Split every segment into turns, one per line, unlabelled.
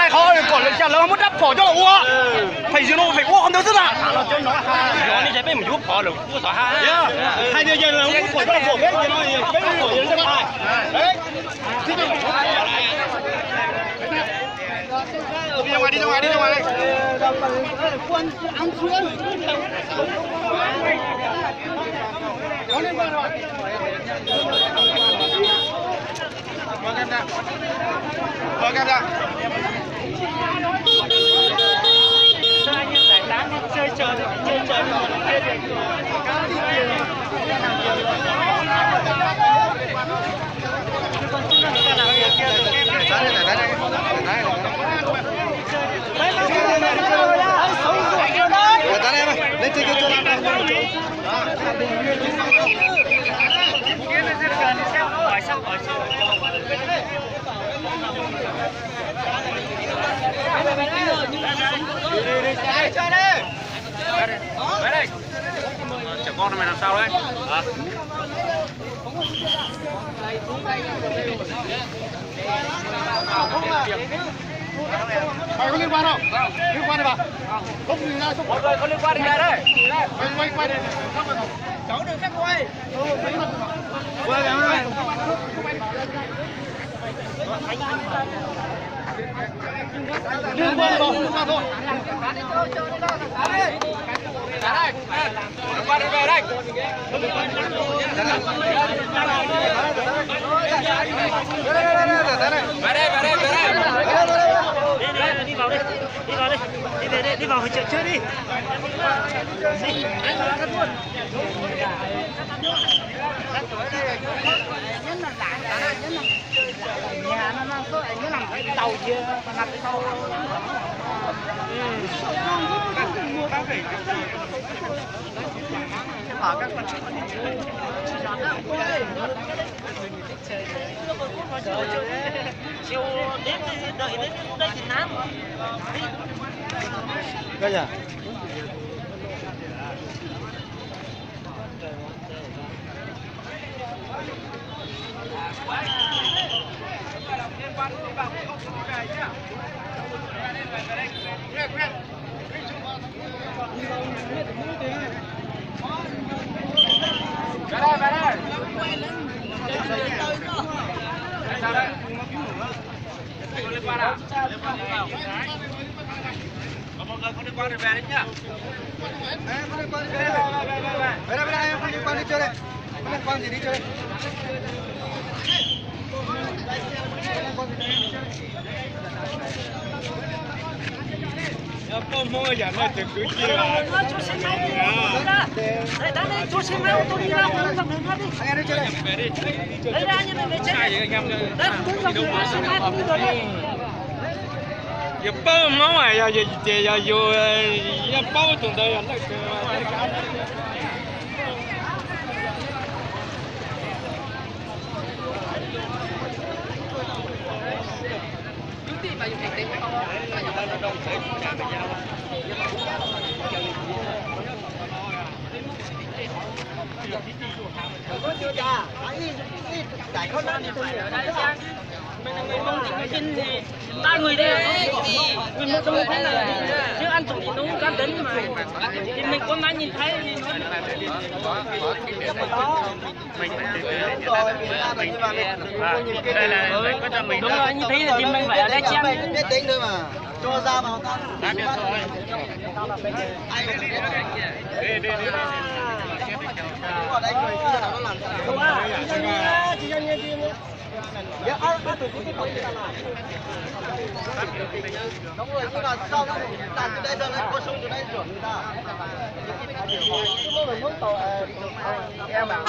hai khó còn lên chả lỡ mất đắp khó cho là ua thầy gì đâu thầy ua không đâu rất à
nó đi chạy bên một chút khó được ua sợ hai
hai đứa giờ là không khỏi cho là khổ biết gì nói biết khổ gì rất là đấy đi ra ngoài đi ra ngoài đi ra ngoài quân ăn xuyên có liên quan rồi vâng em đã vâng em đã chơi chơi
Chả con mày làm sao đấy?
Mày có liên quan không? Liên quan đây bà. Không thì ra xúc.
Rồi có liên quan đến đây đấy.
Quay đây. Cháu đừng cắt quay. Quay kìa. Liên quan rồi, liên quan thôi.
Đây. Liên quan về đây. Về đây.
Đi vào đây. Đi về đây, đi vào hội chợ chơi đi. Nhà nó có ảnh nó nằm cái đầu kia mà nằm cái sau. Chiều đến đợi đến đây thì nám.
Đây à?
Về đây. Sao đấy? Có liên quan à? Mọi người có liên quan thì về đấy nhá.
Có liên quan đi chơi đây. Về đây em có liên quan đi chơi đây. Có liên quan gì đi chơi?
Mua giờ nó từ cứ chia là
Đây, đây, cho xe máy ô tô đi ra, không dòng đường khác đi.
Anh em đi chơi đây.
về đi.
Đây ra như này về chơi.
Anh em
Đây, không dòng đường xe máy không đi được đây.
giờ bao máu mà giờ giờ bao tuần đây là
ba người đây mình một trong thế này chứ ăn chủ thì nấu cá đến mà thì mình có má nhìn thấy thì nó
đây là có cho mình
đúng rồi như thế là thì mình phải ở đây xem
biết tính thôi mà cho ra vào ta
đã biết rồi đi
còn anh người kia nó làm đúng rồi nhưng mà sau đó tàn từ đây giờ lên có sung từ đây rửa người ta em bảo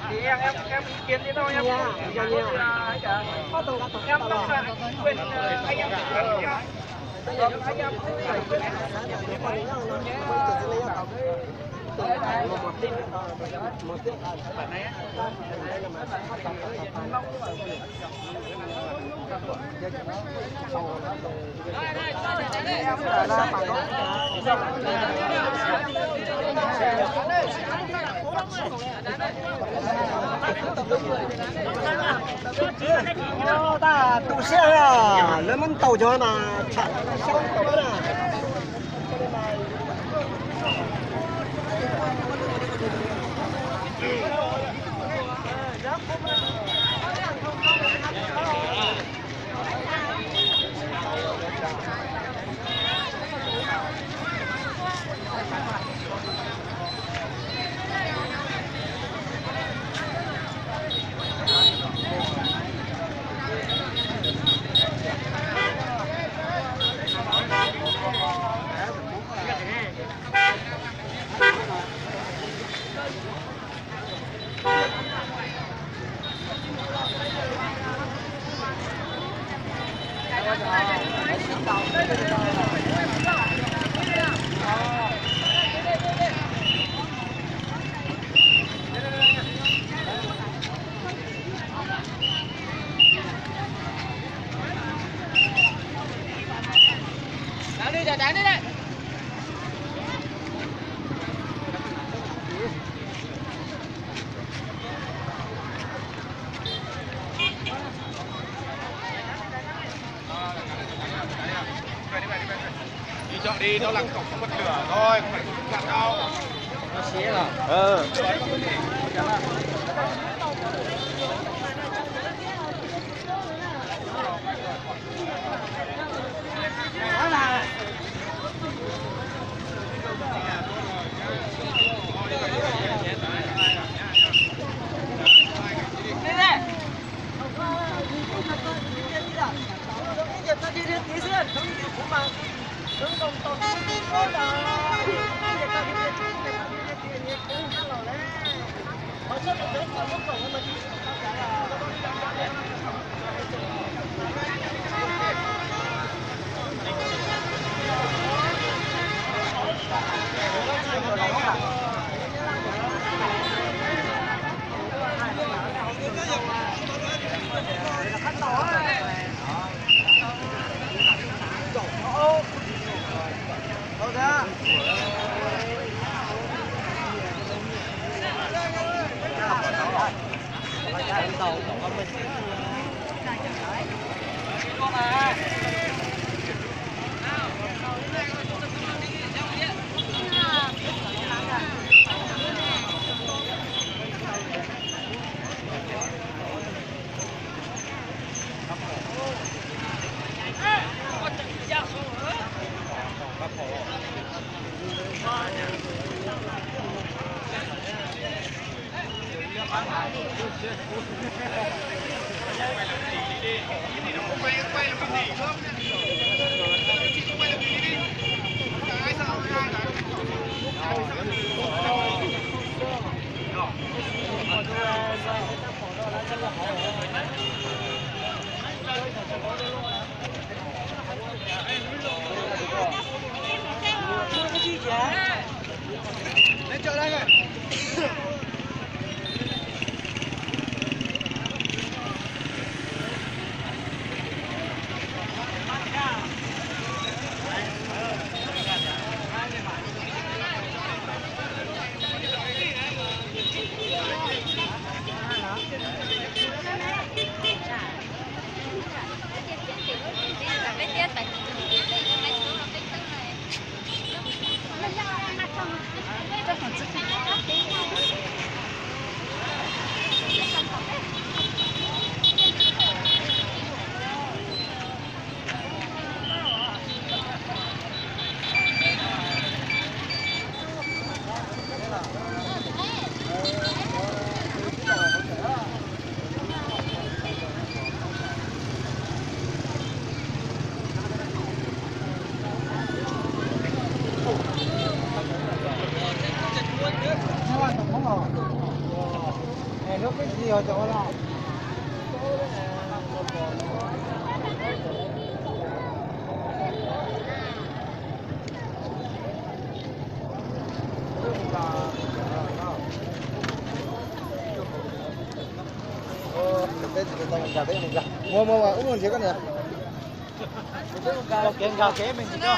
thì em ý kiến thế thôi em em không là quyền anh em ta tụ xe à, lấy món tàu cho mà chặn xong tàu đó nè.
Đi đâu là không bật lửa thôi, không phải chặt đâu.
Nó xé rồi. Lên chợ đây rồi.
这很自信。
Mua uống một chiếc con này. Một kiện gà kế mình chỉ cho.